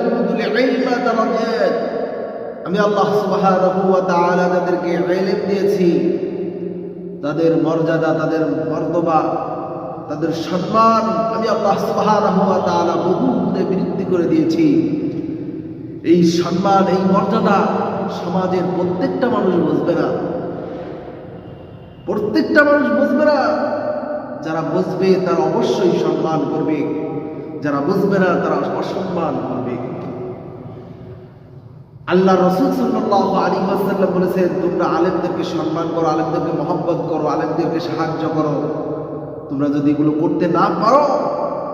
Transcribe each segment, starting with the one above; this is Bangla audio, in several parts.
উতুল ইলমা দারাজাত, আমি আল্লাহ সুবহানাহু ওয়া তাআলা যাদেরকে ইলম দিয়েছি তাদের মর্যাদা, তাদের মর্তবা, তাদের সম্মান আমি আল্লাহ সুবহানাহু ওয়া তাআলা বহুগুণে বৃদ্ধি করে দিয়েছি। এই সম্মান, এই মর্যাদা সমাজের প্রত্যেকটা মানুষ বুঝবে না, প্রত্যেকটা মানুষ বুঝবে না। যারা বুঝবে তারা অবশ্যই সম্মান করবে, যারা বুঝবে না তারা অসম্মান করবে। আল্লাহ রাসূল সাল্লাল্লাহু আলাইহি ওয়াসাল্লাম বলেছেন, তোমরা আলেমদেরকে সম্মান করো, আলেমদেরকে মহব্বত করো, আলেমদেরকে সাহায্য করো। তোমরা যদি এগুলো করতে না পারো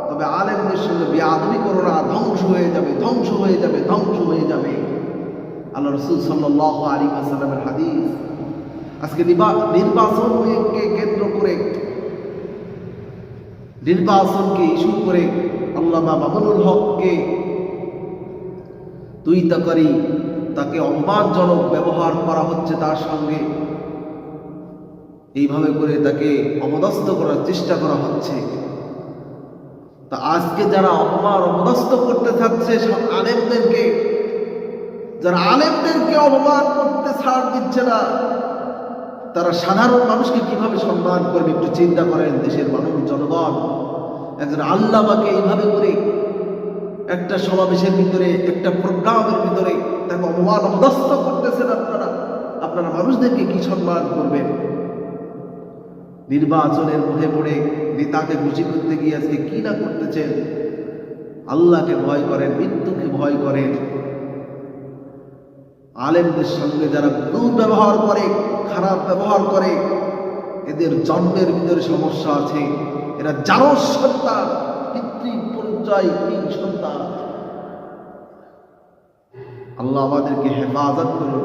তবে আলেমদের সঙ্গে বেয়াদবি করো না, ধ্বংস হয়ে যাবে, ধ্বংস হয়ে যাবে, ধ্বংস হয়ে যাবে। আল্লাহ রাসূল সাল্লাল্লাহু আলাইহি ওয়াসাল্লামের হাদিস। আজকে নির্বাচনকে কেন্দ্র করে, নির্বাচনকে ইস্যু করে আল্লামা মামুনুল হককে তুইতাকারী, তাকে অপমানজনক ব্যবহার করা হচ্ছে, তার সঙ্গে এইভাবে করে তাকে অপদস্থ করার চেষ্টা করা হচ্ছে। তা আজকে যারা অপদস্থ করতে থাকছে সব আলেমদেরকে, যারা আলেমদেরকে অপমান করতে ছাড় দিচ্ছে না, তারা সাধারণ মানুষকে কিভাবে সম্মান করবে একটু চিন্তা করেন। দেশের মানুষ, জনগণ, একজন আল্লামাকে এইভাবে করে একটা সমাবেশের ভিতরে, একটা প্রোগ্রামের ভিতরে তাকে অপদস্থ করতেছেন আপনারা মানুষদেরকে কি সম্মান করবেন? নির্বাচনের মুখে পড়ে নেতাকে খুশি করতে গিয়ে আজকে কি না করতেছেন। আল্লাহকে ভয় করেন, মৃত্যুকে ভয় করেন। আলেমদের সঙ্গে যারা দুর্ব্যবহার করে, খারাপ ব্যবহার করে, এদের জন্মের ভিতরে সমস্যা আছে। এরা জারজ সন্তান, পিতৃ পর্যায়হীন সন্তান। আল্লাহ আমাদেরকে হেফাজত করুন।